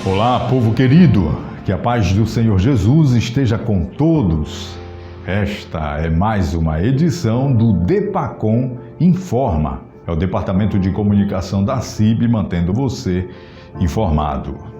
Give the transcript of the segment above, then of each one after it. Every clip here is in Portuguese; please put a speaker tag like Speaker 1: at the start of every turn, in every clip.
Speaker 1: Olá, povo querido, que a paz do Senhor Jesus esteja com todos. Esta é mais uma edição do DEPACOM Informa, é o Departamento de Comunicação da CIB mantendo você informado.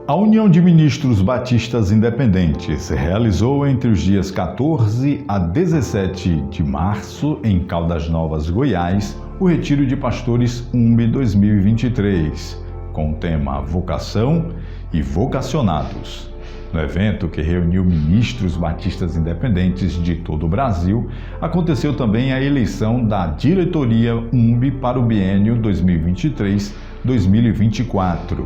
Speaker 1: A União de Ministros Batistas Independentes realizou entre os dias 14 a 17 de março, em Caldas Novas, Goiás, o Retiro de Pastores UMB 2023, com o tema Vocação e Vocacionados. No evento, que reuniu ministros batistas independentes de todo o Brasil, aconteceu também a eleição da diretoria UMB para o biênio 2023-2024.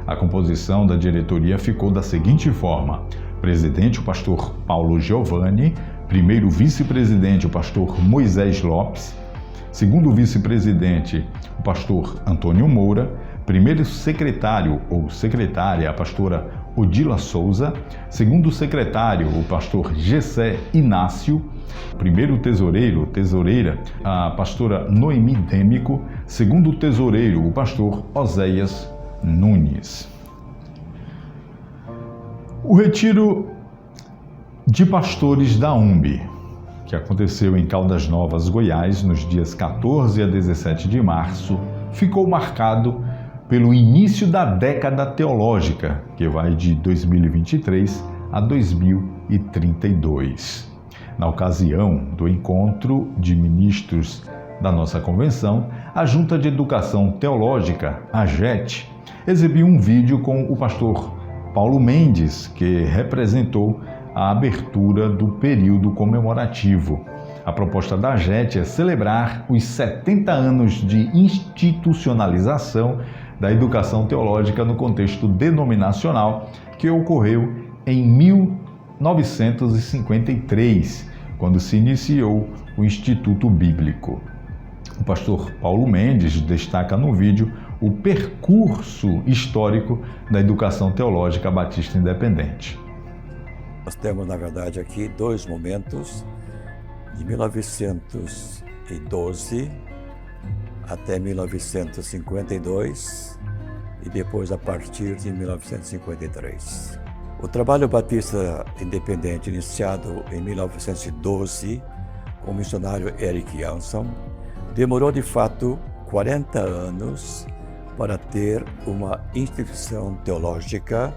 Speaker 1: A composição da diretoria ficou da seguinte forma: presidente, o pastor Paulo Giovanni; primeiro vice-presidente, o pastor Moisés Lopes; segundo vice-presidente, o pastor Antônio Moura; primeiro secretário ou secretária, a pastora Odila Souza; segundo secretário, o pastor Gessé Inácio; primeiro tesoureiro, tesoureira, a pastora Noemi Dêmico; segundo tesoureiro, o pastor Oséias Nunes. O retiro de pastores da UMB, que aconteceu em Caldas Novas, Goiás, nos dias 14 a 17 de março, ficou marcado pelo início da década teológica, que vai de 2023 a 2032. Na ocasião do encontro de ministros da nossa convenção, a Junta de Educação Teológica, a JET, exibiu um vídeo com o pastor Paulo Mendes, que representou a abertura do período comemorativo. A proposta da JET é celebrar os 70 anos de institucionalização da educação teológica no contexto denominacional, que ocorreu em 1953, quando se iniciou o Instituto Bíblico. O pastor Paulo Mendes destaca no vídeo o percurso histórico da educação teológica batista independente.
Speaker 2: Nós temos, na verdade, aqui dois momentos, de 1912 até 1952 e depois a partir de 1953. O trabalho batista independente, iniciado em 1912 com o missionário Eric Jansson, demorou de fato 40 anos para ter uma instituição teológica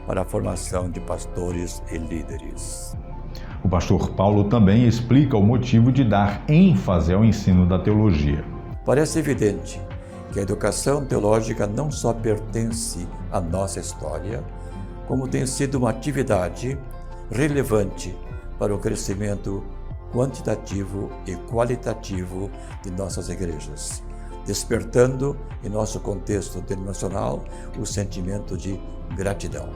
Speaker 2: para a formação de pastores e líderes.
Speaker 1: O pastor Paulo também explica o motivo de dar ênfase ao ensino da teologia.
Speaker 2: Parece evidente que a educação teológica não só pertence à nossa história, como tem sido uma atividade relevante para o crescimento quantitativo e qualitativo de nossas igrejas, despertando em nosso contexto denominacional o sentimento de gratidão.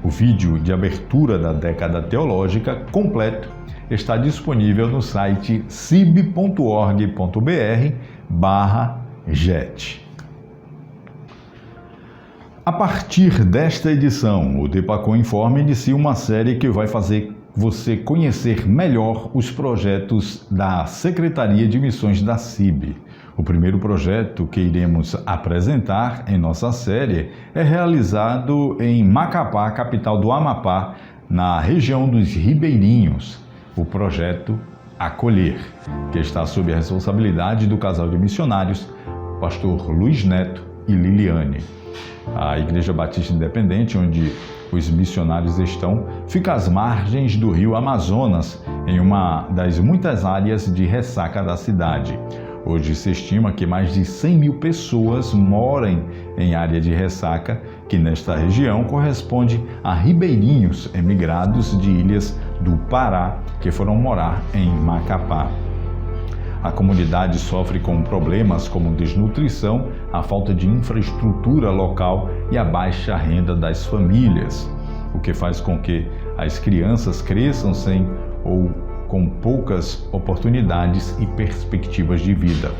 Speaker 1: O vídeo de abertura da década teológica completo está disponível no site cib.org.br/jet. A partir desta edição, o DEPACOM Informa inicia uma série que vai fazer você conhecer melhor os projetos da Secretaria de Missões da CIB. O primeiro projeto que iremos apresentar em nossa série é realizado em Macapá, capital do Amapá, na região dos Ribeirinhos, o projeto Acolher, que está sob a responsabilidade do casal de missionários, pastor Luiz Neto e Liliane. A Igreja Batista Independente, onde os missionários estão, fica às margens do rio Amazonas, em uma das muitas áreas de ressaca da cidade. Hoje se estima que mais de 100 mil pessoas moram em área de ressaca, que nesta região corresponde a ribeirinhos emigrados de ilhas do Pará que foram morar em Macapá. A comunidade sofre com problemas como desnutrição, a falta de infraestrutura local e a baixa renda das famílias, o que faz com que as crianças cresçam sem ou com poucas oportunidades e perspectivas de vida.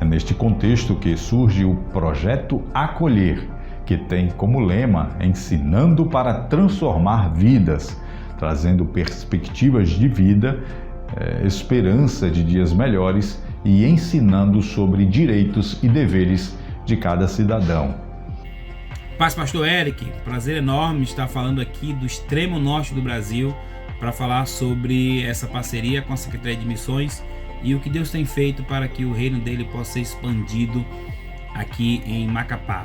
Speaker 1: É neste contexto que surge o Projeto Acolher, que tem como lema Ensinando para Transformar Vidas, trazendo perspectivas de vida, esperança de dias melhores e ensinando sobre direitos e deveres de cada cidadão.
Speaker 3: Paz, Pastor Eric, prazer enorme estar falando aqui do extremo norte do Brasil para falar sobre essa parceria com a Secretaria de Missões e o que Deus tem feito para que o reino dele possa ser expandido aqui em Macapá.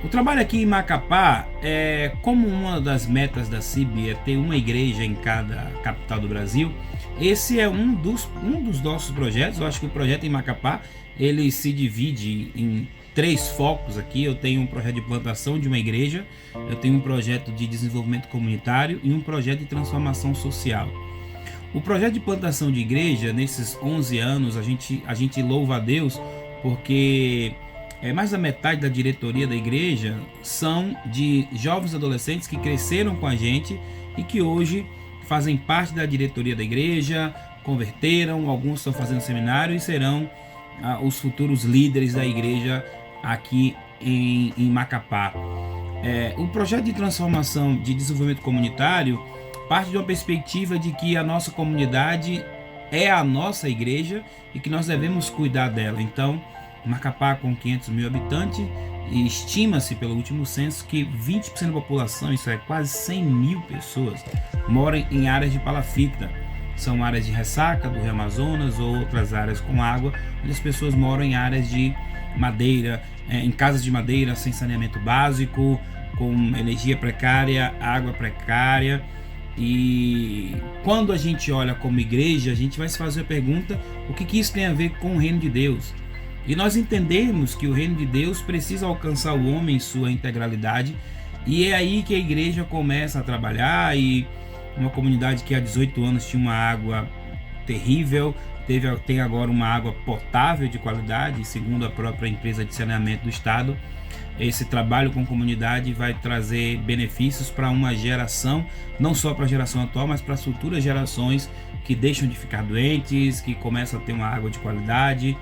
Speaker 3: O trabalho aqui em Macapá, como uma das metas da CIB é ter uma igreja em cada capital do Brasil, esse é um dos nossos projetos. Eu acho que o projeto em Macapá ele se divide em 3 focos aqui. Eu tenho um projeto de plantação de uma igreja, eu tenho um projeto de desenvolvimento comunitário e um projeto de transformação social. O projeto de plantação de igreja, nesses 11 anos, a gente louva a Deus porque mais da metade da diretoria da igreja são de jovens adolescentes que cresceram com a gente e que hoje fazem parte da diretoria da igreja, converteram, alguns estão fazendo seminário e serão os futuros líderes da igreja aqui em Macapá. O projeto de transformação de desenvolvimento comunitário parte de uma perspectiva de que a nossa comunidade é a nossa igreja e que nós devemos cuidar dela. Então, Macapá, com 500 mil habitantes, e estima-se pelo último censo que 20% da população, isso é quase 100 mil pessoas, moram em áreas de palafita. São áreas de ressaca do Rio Amazonas ou outras áreas com água, onde as pessoas moram em áreas de madeira, em casas de madeira sem saneamento básico, com energia precária, água precária. E quando a gente olha como igreja, a gente vai se fazer a pergunta: o que isso tem a ver com o reino de Deus? E nós entendemos que o reino de Deus precisa alcançar o homem em sua integralidade, e é aí que a igreja começa a trabalhar. E uma comunidade que há 18 anos tinha uma água terrível, tem agora uma água potável de qualidade, segundo a própria empresa de saneamento do estado. Esse trabalho com comunidade vai trazer benefícios para uma geração, não só para a geração atual, mas para as futuras gerações que deixam de ficar doentes, que começam a ter uma água de qualidade.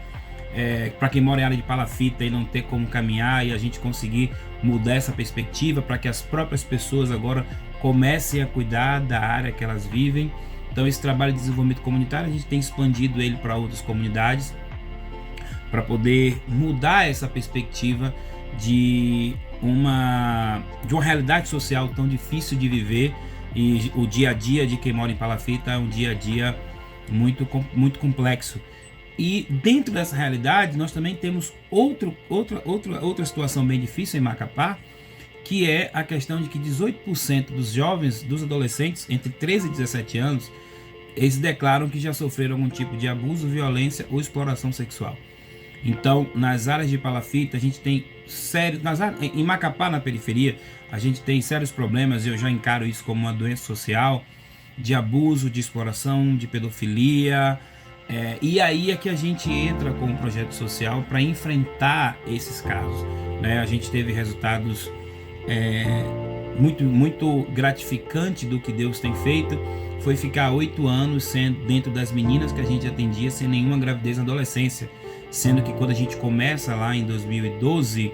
Speaker 3: Para quem mora em área de palafita e não ter como caminhar, e a gente conseguir mudar essa perspectiva para que as próprias pessoas agora comecem a cuidar da área que elas vivem. Então, esse trabalho de desenvolvimento comunitário, a gente tem expandido ele para outras comunidades para poder mudar essa perspectiva de uma realidade social tão difícil de viver. E o dia a dia de quem mora em palafita é um dia a dia muito complexo. E dentro dessa realidade nós também temos outra situação bem difícil em Macapá, que é a questão de que 18% dos jovens, dos adolescentes entre 13 e 17 anos, eles declaram que já sofreram algum tipo de abuso, violência ou exploração sexual. Então, nas áreas de palafita, a gente tem em Macapá, na periferia, a gente tem sérios problemas. Eu já encaro isso como uma doença social, de abuso, de exploração, de pedofilia. E aí é que a gente entra com um projeto social para enfrentar esses casos, né? A gente teve resultados muito gratificantes do que Deus tem feito. Foi ficar 8 anos sendo dentro das meninas que a gente atendia sem nenhuma gravidez na adolescência, sendo que quando a gente começa lá em 2012,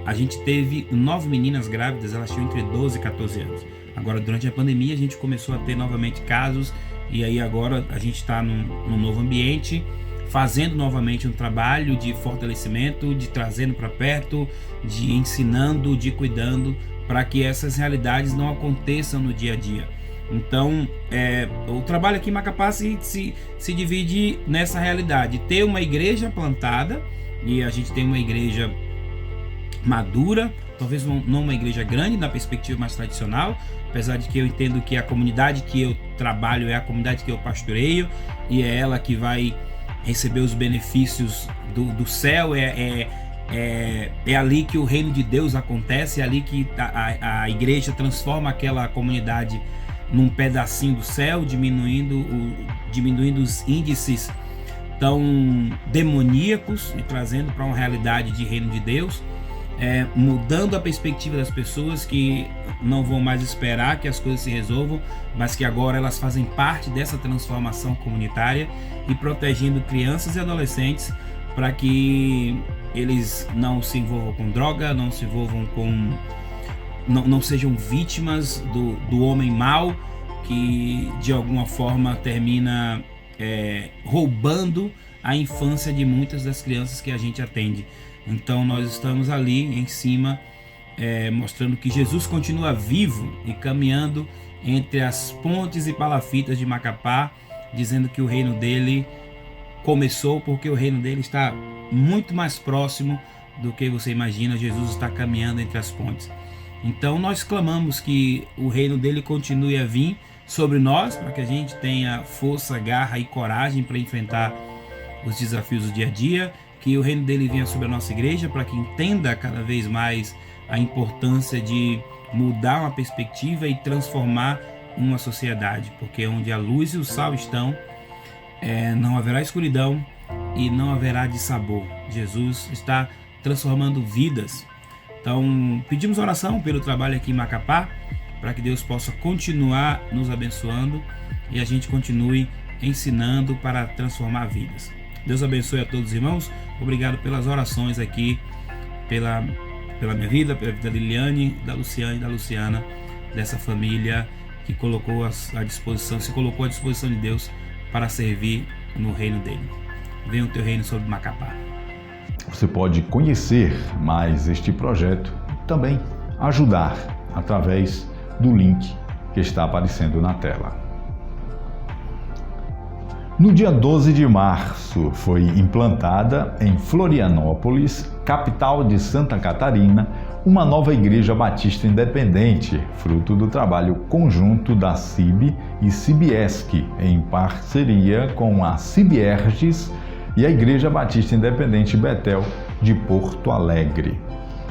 Speaker 3: a gente teve 9 meninas grávidas, elas tinham entre 12 e 14 anos. Agora, durante a pandemia, a gente começou a ter novamente casos, e aí agora a gente está num novo ambiente, fazendo novamente um trabalho de fortalecimento, de trazendo para perto, de ensinando, de cuidando, para que essas realidades não aconteçam no dia a dia. Então, o trabalho aqui em Macapá se divide nessa realidade: ter uma igreja plantada, e a gente tem uma igreja madura, talvez não uma igreja grande na perspectiva mais tradicional, apesar de que eu entendo que a comunidade que eu trabalho é a comunidade que eu pastoreio, e é ela que vai receber os benefícios do céu. É ali que o reino de Deus acontece, é ali que a igreja transforma aquela comunidade num pedacinho do céu, diminuindo os índices tão demoníacos e trazendo para uma realidade de reino de Deus, mudando a perspectiva das pessoas, que não vão mais esperar que as coisas se resolvam, mas que agora elas fazem parte dessa transformação comunitária, e protegendo crianças e adolescentes para que eles não se envolvam com droga, não se envolvam com... não sejam vítimas do homem mau, que de alguma forma termina roubando a infância de muitas das crianças que a gente atende. Então nós estamos ali em cima, mostrando que Jesus continua vivo e caminhando entre as pontes e palafitas de Macapá, dizendo que o reino dele começou, porque o reino dele está muito mais próximo do que você imagina. Jesus está caminhando entre as pontes. Então nós clamamos que o reino dele continue a vir sobre nós, para que a gente tenha força, garra e coragem para enfrentar os desafios do dia a dia, que o reino dele venha sobre a nossa igreja, para que entenda cada vez mais a importância de mudar uma perspectiva e transformar uma sociedade, porque onde a luz e o sal estão, não haverá escuridão e não haverá dissabor. Jesus está transformando vidas. Então pedimos oração pelo trabalho aqui em Macapá, para que Deus possa continuar nos abençoando e a gente continue ensinando para transformar vidas. Deus abençoe a todos os irmãos. Obrigado pelas orações aqui, pela minha vida, pela vida da Liliane, da Luciane e da Luciana, dessa família que se colocou à disposição de Deus para servir no reino dele. Venha o teu reino sobre Macapá.
Speaker 1: Você pode conhecer mais este projeto e também ajudar através do link que está aparecendo na tela. No dia 12 de março foi implantada em Florianópolis, capital de Santa Catarina, uma nova igreja batista independente, fruto do trabalho conjunto da CIB e CIBESC, em parceria com a CIBERGES e a Igreja Batista Independente Betel de Porto Alegre.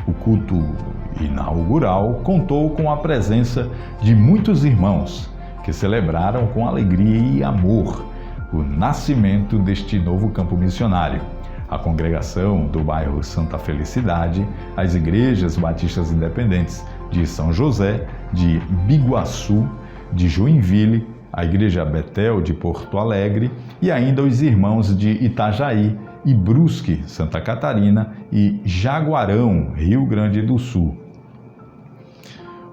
Speaker 1: O culto inaugural contou com a presença de muitos irmãos que celebraram com alegria e amor o nascimento deste novo campo missionário. A congregação do bairro Santa Felicidade, as igrejas batistas independentes de São José, de Biguaçu, de Joinville, a Igreja Betel de Porto Alegre e ainda os irmãos de Itajaí e Brusque, Santa Catarina e Jaguarão, Rio Grande do Sul.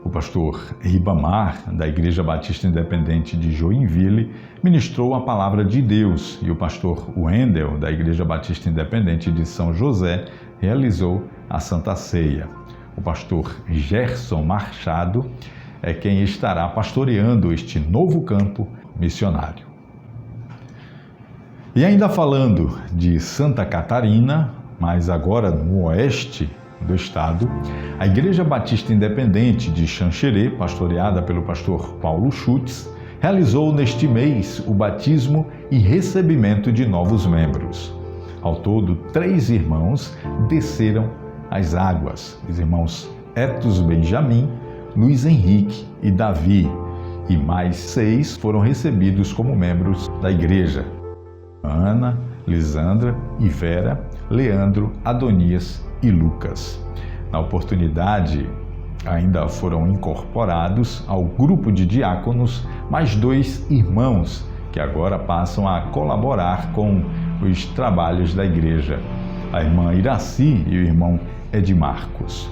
Speaker 1: O pastor Ribamar, da Igreja Batista Independente de Joinville, ministrou a palavra de Deus e o pastor Wendel, da Igreja Batista Independente de São José, realizou a Santa Ceia. O pastor Gerson Machado é quem estará pastoreando este novo campo missionário. E ainda falando de Santa Catarina, mas agora no oeste do estado, a Igreja Batista Independente de Xanxerê, pastoreada pelo pastor Paulo Schutz, realizou neste mês o batismo e recebimento de novos membros. Ao todo, 3 irmãos desceram as águas, os irmãos Etos Benjamin, Luiz Henrique e Davi, e mais 6 foram recebidos como membros da igreja: Ana, Lisandra e Vera, Leandro, Adonias e Lucas. Na oportunidade, ainda foram incorporados ao grupo de diáconos mais 2 irmãos que agora passam a colaborar com os trabalhos da igreja: a irmã Iraci e o irmão Edmarcos.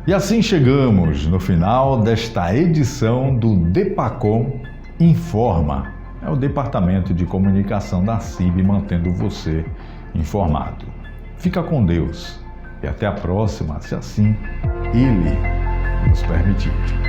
Speaker 1: E assim chegamos no final desta edição do DEPACOM Informa. É o Departamento de Comunicação da CIB mantendo você informado. Fica com Deus e até a próxima, se assim Ele nos permitir.